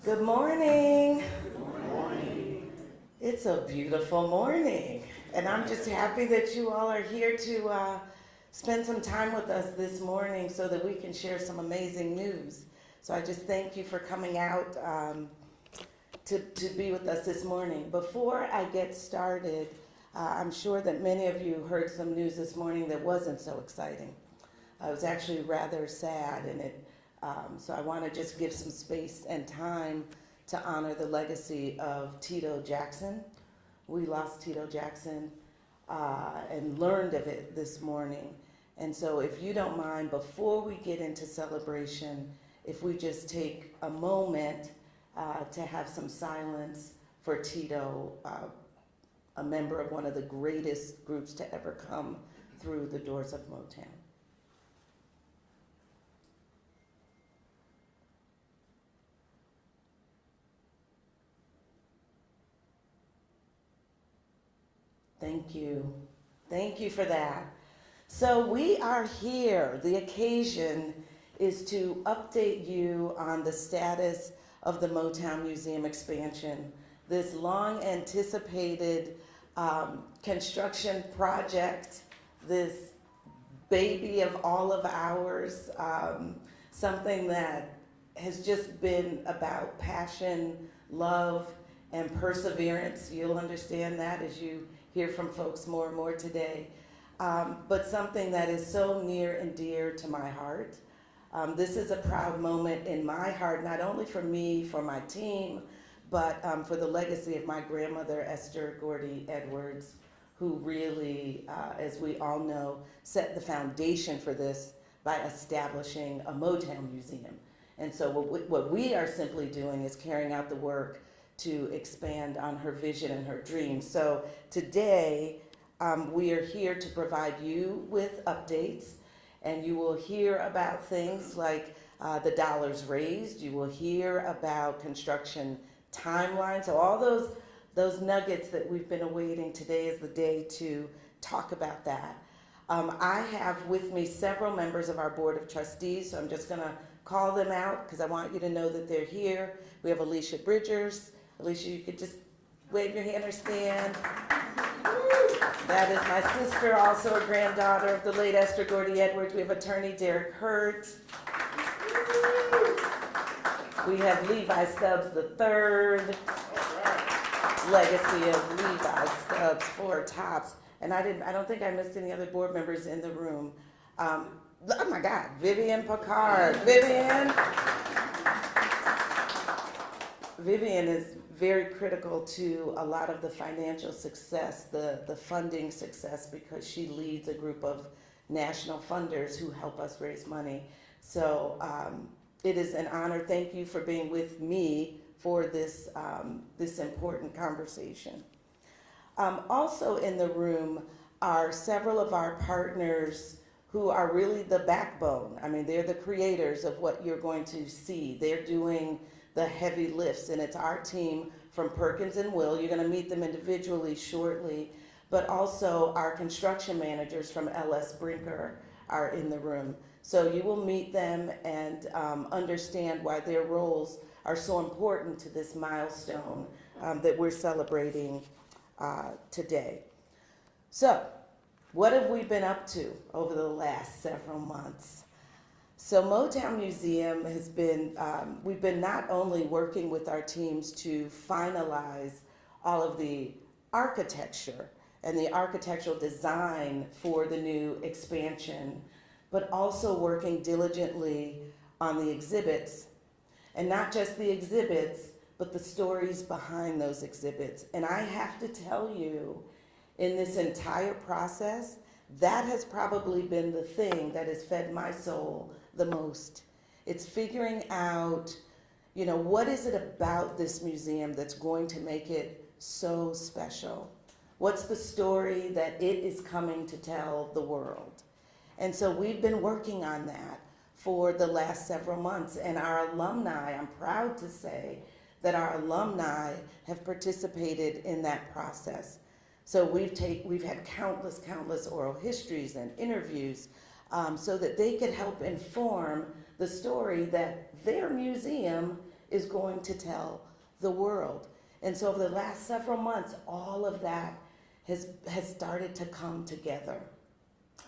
Good morning. Good morning. It's a beautiful morning, and I'm just happy that you all are here to spend some time with us this morning so that we can share some amazing news. So I just thank you for coming out to be with us this morning. Before I get started, I'm sure that many of you heard some news this morning that wasn't so exciting. It was actually rather sad, and so I want to just give some space and time to honor the legacy of Tito Jackson. We lost Tito Jackson and learned of it this morning. And so if you don't mind, before we get into celebration, if we just take a moment to have some silence for Tito, a member of one of the greatest groups to ever come through the doors of Motown. Thank you. Thank you for that. So we are here. The occasion is to update you on the status of the Motown Museum expansion. This long anticipated construction project, this baby of all of ours, something that has just been about passion, love, and perseverance. You'll understand that as you hear from folks more and more today. But something that is so near and dear to my heart. This is a proud moment in my heart, not only for me, for my team, but for the legacy of my grandmother, Esther Gordy Edwards, who really, as we all know, set the foundation for this by establishing a Motown Museum. And so what we are simply doing is carrying out the work to expand on her vision and her dreams. So today, we are here to provide you with updates, and you will hear about things like the dollars raised. You will hear about construction timelines. So all those nuggets that we've been awaiting, today is the day to talk about that. I have with me several members of our Board of Trustees, so I'm just gonna call them out because I want you to know that they're here. We have Alicia Bridgers. Alicia, you could just wave your hand or stand. That is my sister, also a granddaughter of the late Esther Gordy Edwards. We have attorney Derek Hurt. We have Levi Stubbs III, legacy of Levi Stubbs, Four Tops. And I don't think I missed any other board members in the room. Oh my God, Vivian Picard. Vivian is very critical to a lot of the financial success, the funding success, because she leads a group of national funders who help us raise money. So it is an honor. Thank you for being with me for this, this important conversation. Also in the room are several of our partners who are really the backbone. I mean, they're the creators of what you're going to see. They're doing the heavy lifts, and it's our team from Perkins and Will. You're gonna meet them individually shortly, but also our construction managers from LS Brinker are in the room. So you will meet them and understand why their roles are so important to this milestone that we're celebrating today. So, what have we been up to over the last several months? So Motown Museum has been, we've been not only working with our teams to finalize all of the architecture and the architectural design for the new expansion, but also working diligently on the exhibits. And not just the exhibits, but the stories behind those exhibits. And I have to tell you, in this entire process, that has probably been the thing that has fed my soul the most. It's figuring out, you know, what is it about this museum that's going to make it so special? What's the story that it is coming to tell the world? And so we've been working on that for the last several months, and our alumni, I'm proud to say that our alumni have participated in that process. So we've had countless oral histories and interviews so that they could help inform the story that their museum is going to tell the world. And so over the last several months, all of that has started to come together.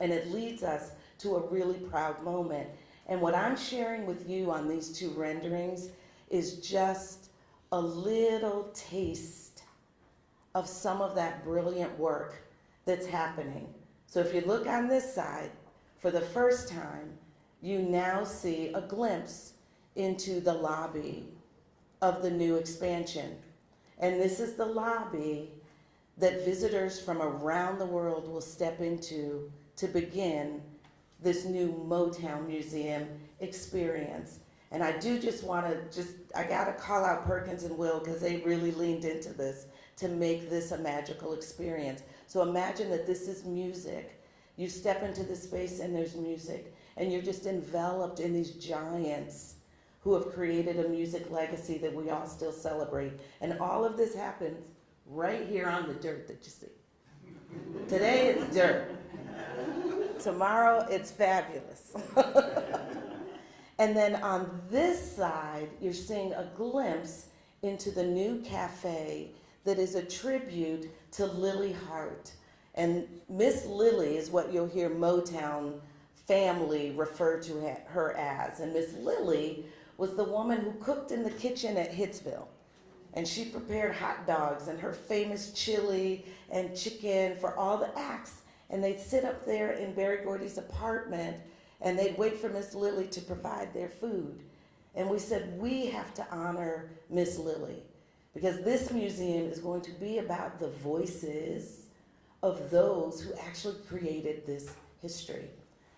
And it leads us to a really proud moment. And what I'm sharing with you on these two renderings is just a little taste of some of that brilliant work that's happening. So if you look on this side, for the first time, you now see a glimpse into the lobby of the new expansion. And this is the lobby that visitors from around the world will step into to begin this new Motown Museum experience. And I do just want to I got to call out Perkins and Will because they really leaned into this to make this a magical experience. So imagine that this is music. You step into the space and there's music, and you're just enveloped in these giants who have created a music legacy that we all still celebrate. And all of this happens right here on the dirt that you see. Today it's dirt. Tomorrow it's fabulous. And then on this side, you're seeing a glimpse into the new cafe that is a tribute to Lily Hart. And Miss Lily is what you'll hear Motown family refer to her as. And Miss Lily was the woman who cooked in the kitchen at Hitsville. And she prepared hot dogs and her famous chili and chicken for all the acts. And they'd sit up there in Berry Gordy's apartment and they'd wait for Miss Lily to provide their food. And we said, we have to honor Miss Lily because this museum is going to be about the voices of those who actually created this history.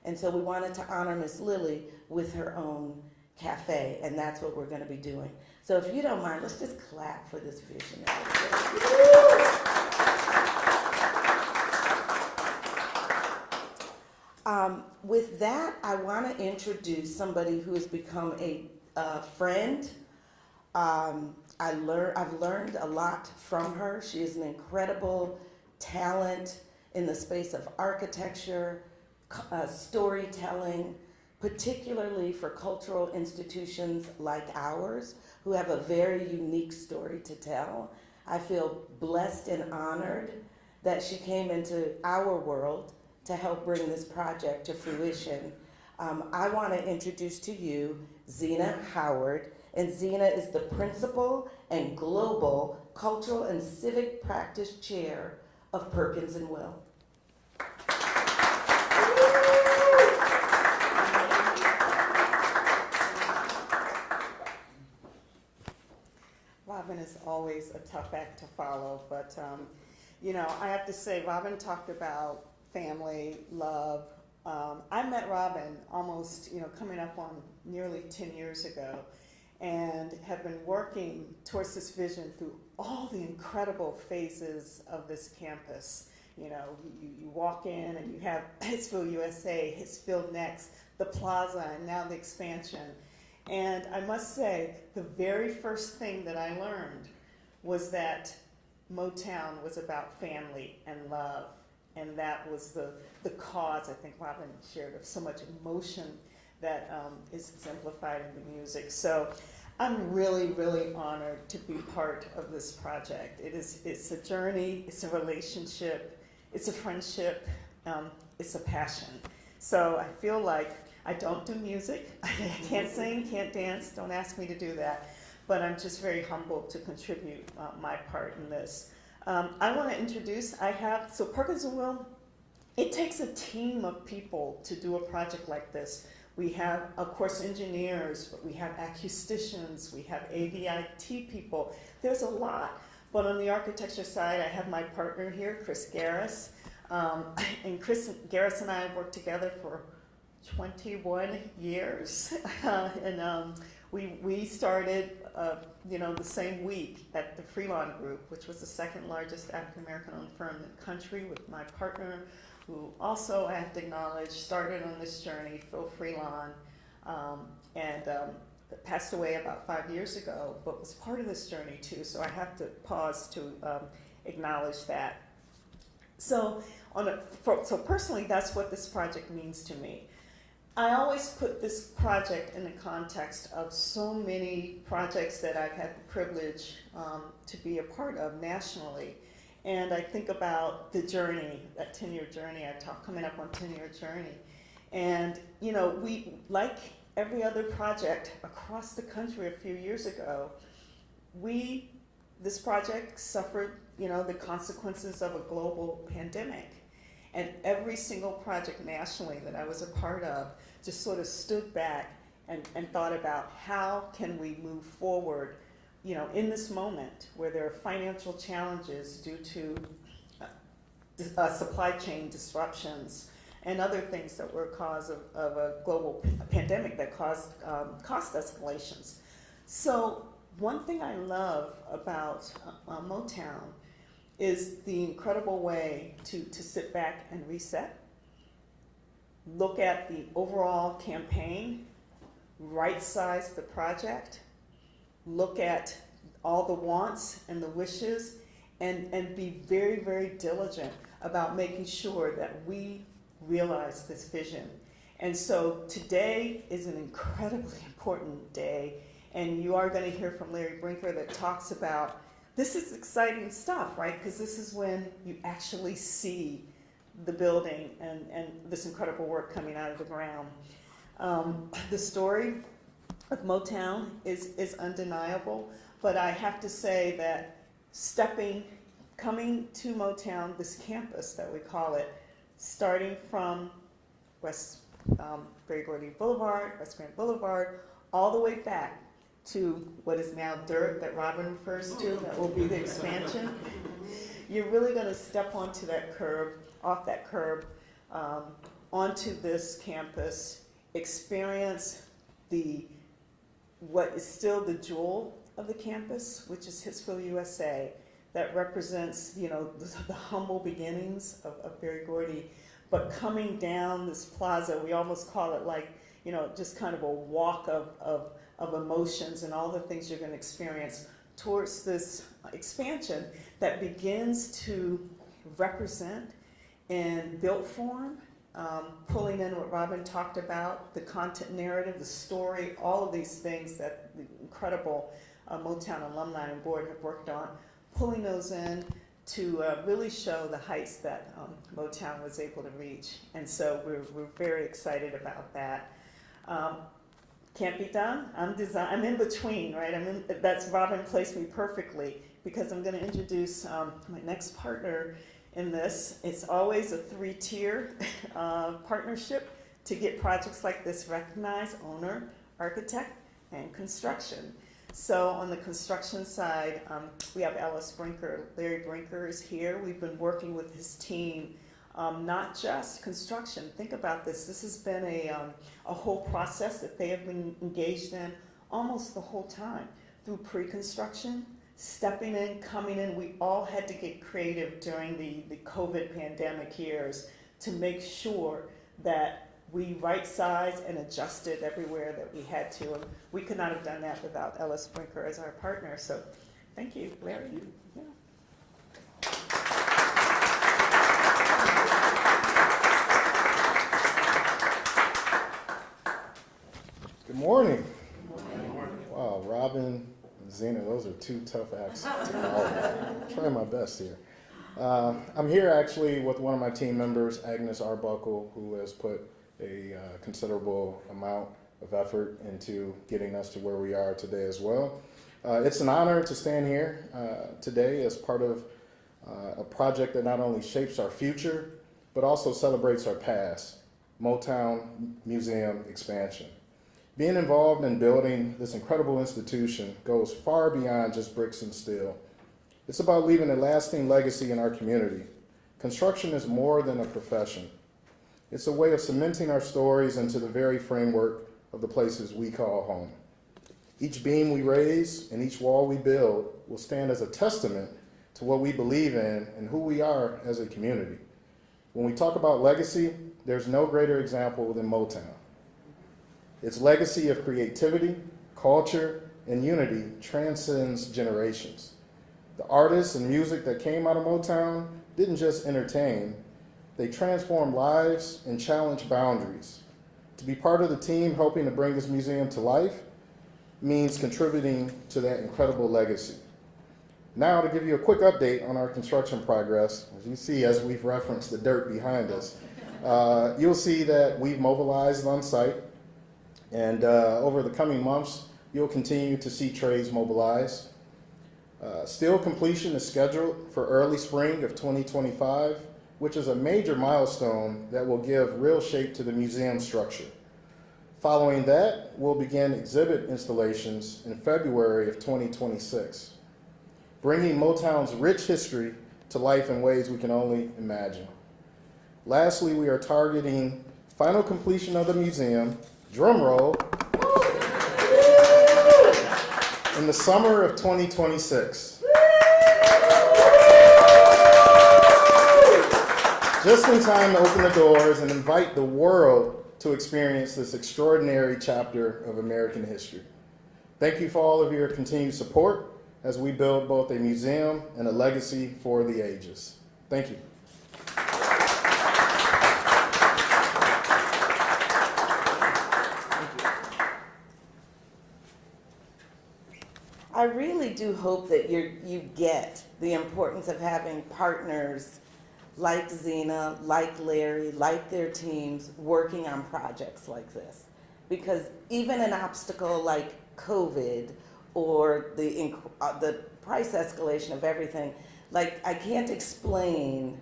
And so we wanted to honor Miss Lily with her own cafe, and that's what we're going to be doing. So if you don't mind, let's just clap for this visionary. With that, I want to introduce somebody who has become a friend. I've learned a lot from her. She is an incredible talent in the space of architecture, storytelling, particularly for cultural institutions like ours, who have a very unique story to tell. I feel blessed and honored that she came into our world to help bring this project to fruition. I want to introduce to you Zena Howard, and Zena is the Principal and Global Cultural and Civic Practice Chair of Perkins and Will. Robin is always a tough act to follow, but I have to say, Robin talked about family, love. I met Robin almost, coming up on nearly 10 years ago, and have been working towards this vision through all the incredible phases of this campus. You walk in and you have Hitsville USA, Hitsville Next, the plaza, and now the expansion. And I must say, the very first thing that I learned was that Motown was about family and love. And that was the cause, I think Robin shared, of so much emotion that is exemplified in the music. So I'm really, really honored to be part of this project. It's a journey, it's a relationship, it's a friendship, it's a passion. So I feel like I don't do music, I can't sing, can't dance, don't ask me to do that, but I'm just very humbled to contribute my part in this. I want to introduce, so Perkins and Will, it takes a team of people to do a project like this. We have, of course, engineers, but we have acousticians, we have AVIT people. There's a lot, but on the architecture side, I have my partner here, Chris Garris. And Chris Garris and I have worked together for 21 years. We started, the same week at the Freelon Group, which was the second largest African-American-owned firm in the country, with my partner, who also, I have to acknowledge, started on this journey, Phil Freelon, and passed away about 5 years ago, but was part of this journey too, so I have to pause to acknowledge that. So personally, that's what this project means to me. I always put this project in the context of so many projects that I've had the privilege to be a part of nationally. And I think about the journey, that 10-year journey, coming up on 10-year journey. And, you know, we, like every other project across the country a few years ago, this project suffered, you know, the consequences of a global pandemic. And every single project nationally that I was a part of just sort of stood back and thought about how can we move forward, you know, in this moment where there are financial challenges due to supply chain disruptions and other things that were a cause of a global pandemic that caused cost escalations. So one thing I love about Motown is the incredible way to sit back and reset, look at the overall campaign, right-size the project, look at all the wants and the wishes, and be very, very diligent about making sure that we realize this vision. And so today is an incredibly important day, and you are going to hear from Larry Brinker that talks about this is exciting stuff, right? Because this is when you actually see the building and this incredible work coming out of the ground. The story of Motown is undeniable, but I have to say that coming to Motown, this campus that we call it, starting from West Berry Gordy Boulevard, West Grand Boulevard, all the way back to what is now dirt that Robin refers to, that will be the expansion. You're really going to step onto that curb, off that curb, onto this campus, experience what is still the jewel of the campus, which is Hitsville, USA, that represents, you know, the humble beginnings of Berry Gordy. But coming down this plaza, we almost call it like, you know, just kind of a walk of emotions and all the things you're going to experience towards this expansion that begins to represent in built form, pulling in what Robin talked about, the content narrative, the story, all of these things that the incredible Motown alumni and board have worked on, pulling those in to really show the heights that Motown was able to reach. And so we're very excited about that. Can't be done. I'm in between, right? That's Robin placed me perfectly because I'm going to introduce my next partner in this. It's always a 3-tier partnership to get projects like this recognized: owner, architect, and construction. So on the construction side, we have Ellis Brinker. Larry Brinker is here. We've been working with his team. Not just construction. Think about this. This has been a whole process that they have been engaged in almost the whole time, through pre-construction, stepping in, coming in. We all had to get creative during the COVID pandemic years to make sure that we right-sized and adjusted everywhere that we had to. And we could not have done that without Ellis Brinker as our partner. So thank you, Larry. Yeah. Good morning. Wow, Robin and Zena, those are 2 tough acts to follow. I'm trying my best here. I'm here actually with one of my team members, Agnes Arbuckle, who has put a considerable amount of effort into getting us to where we are today as well. It's an honor to stand here today as part of a project that not only shapes our future, but also celebrates our past, Motown Museum expansion. Being involved in building this incredible institution goes far beyond just bricks and steel. It's about leaving a lasting legacy in our community. Construction is more than a profession. It's a way of cementing our stories into the very framework of the places we call home. Each beam we raise and each wall we build will stand as a testament to what we believe in and who we are as a community. When we talk about legacy, there's no greater example than Motown. Its legacy of creativity, culture, and unity transcends generations. The artists and music that came out of Motown didn't just entertain, they transformed lives and challenged boundaries. To be part of the team helping to bring this museum to life means contributing to that incredible legacy. Now, to give you a quick update on our construction progress, as you see, as we've referenced the dirt behind us, you'll see that we've mobilized on site, and over the coming months, you'll continue to see trays mobilized. Steel completion is scheduled for early spring of 2025, which is a major milestone that will give real shape to the museum structure. Following that, we'll begin exhibit installations in February of 2026, bringing Motown's rich history to life in ways we can only imagine. Lastly, we are targeting final completion of the museum, drum roll, in the summer of 2026. Just in time to open the doors and invite the world to experience this extraordinary chapter of American history. Thank you for all of your continued support as we build both a museum and a legacy for the ages. Thank you. I really do hope that you get the importance of having partners like Zena, like Larry, like their teams working on projects like this. Because even an obstacle like COVID or the price escalation of everything, like I can't explain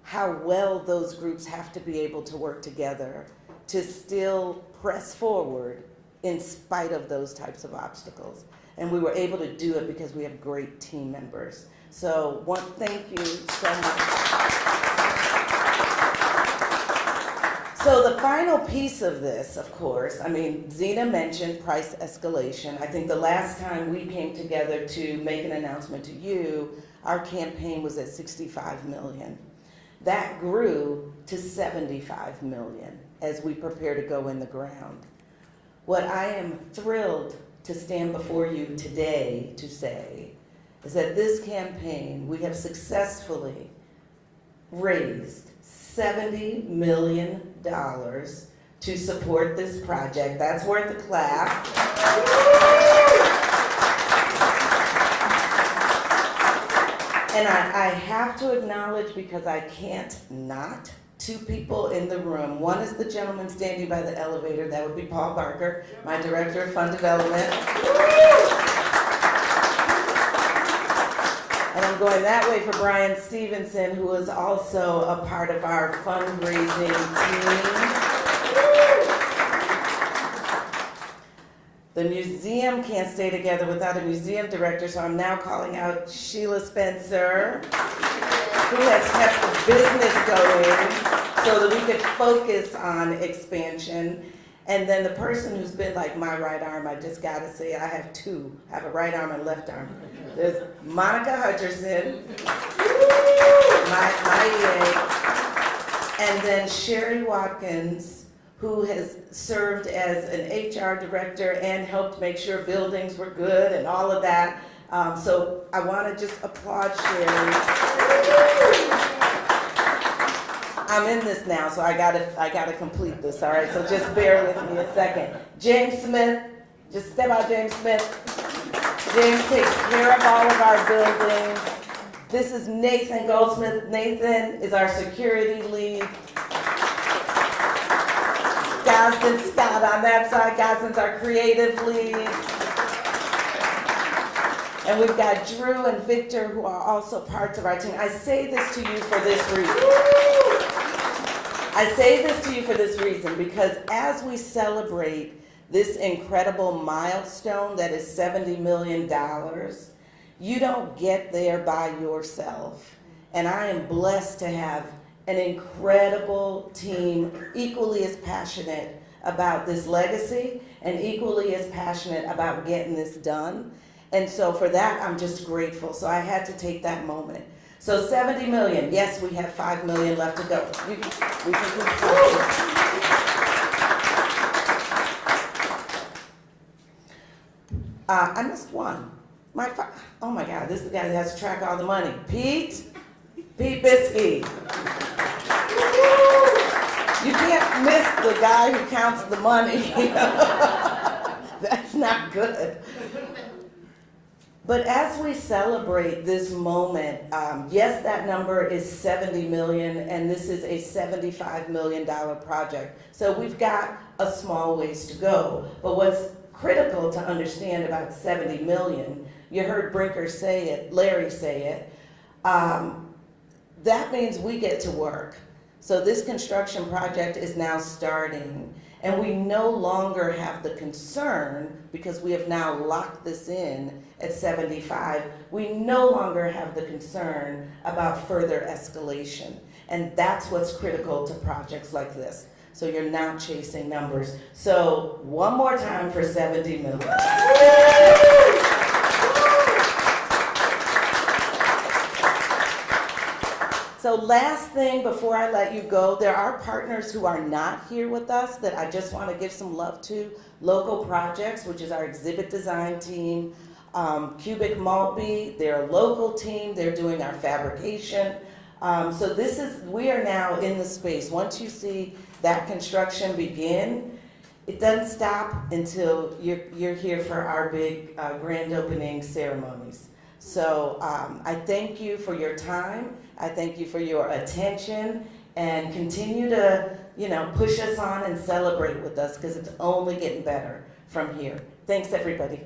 how well those groups have to be able to work together to still press forward in spite of those types of obstacles. And we were able to do it because we have great team members. So thank you so much. So the final piece of this, of course, I mean, Zena mentioned price escalation. I think the last time we came together to make an announcement to you, our campaign was at 65 million. That grew to 75 million as we prepare to go in the ground. What I am thrilled to stand before you today to say is that this campaign, we have successfully raised $70 million to support this project. That's worth a clap. And I have to acknowledge, because I can't not, two people in the room. One is the gentleman standing by the elevator. That would be Paul Barker, my Director of Fund Development. And I'm going that way for Brian Stevenson, who is also a part of our fundraising team. The museum can't stay together without a museum director, so I'm now calling out Sheila Spencer, who has kept the business going so that we could focus on expansion. And then the person who's been like my right arm, I just gotta say, I have two. I have a right arm and left arm. There's Monica Hutcherson, my EA, and then Sherry Watkins, who has served as an HR director and helped make sure buildings were good and all of that. So I want to just applaud Sherry. I'm in this now, so I gotta complete this, all right? So just bear with me a second. James Smith, just step out, James Smith. James takes care of all of our buildings. This is Nathan Goldsmith. Nathan is our security lead. Gosden Scott on that side. Gosden's our creative lead. And we've got Drew and Victor, who are also parts of our team. I say this to you for this reason. I say this to you for this reason, because as we celebrate this incredible milestone that is $70 million, you don't get there by yourself. And I am blessed to have an incredible team, equally as passionate about this legacy and equally as passionate about getting this done. And so for that, I'm just grateful. So I had to take that moment. So 70 million, yes, we have 5 million left to go. We can keep going. I missed one. Oh my God, this is the guy that has to track all the money. Pete Bisky. You can't miss the guy who counts the money. That's not good. But as we celebrate this moment, yes, that number is 70 million, and this is a $75 million project. So we've got a small ways to go. But what's critical to understand about 70 million, you heard Brinker say it, Larry say it, that means we get to work. So this construction project is now starting, and we no longer have the concern, because we have now locked this in at 75, we no longer have the concern about further escalation. And that's what's critical to projects like this. So you're not chasing numbers. So one more time for 70 million. So last thing before I let you go, there are partners who are not here with us that I just want to give some love to. Local Projects, which is our exhibit design team. Cubic Maltby, they're a local team, they're doing our fabrication. So we are now in the space. Once you see that construction begin, it doesn't stop until you're here for our big grand opening ceremonies. So I thank you for your time. I thank you for your attention, and continue to, push us on and celebrate with us, because it's only getting better from here. Thanks, everybody.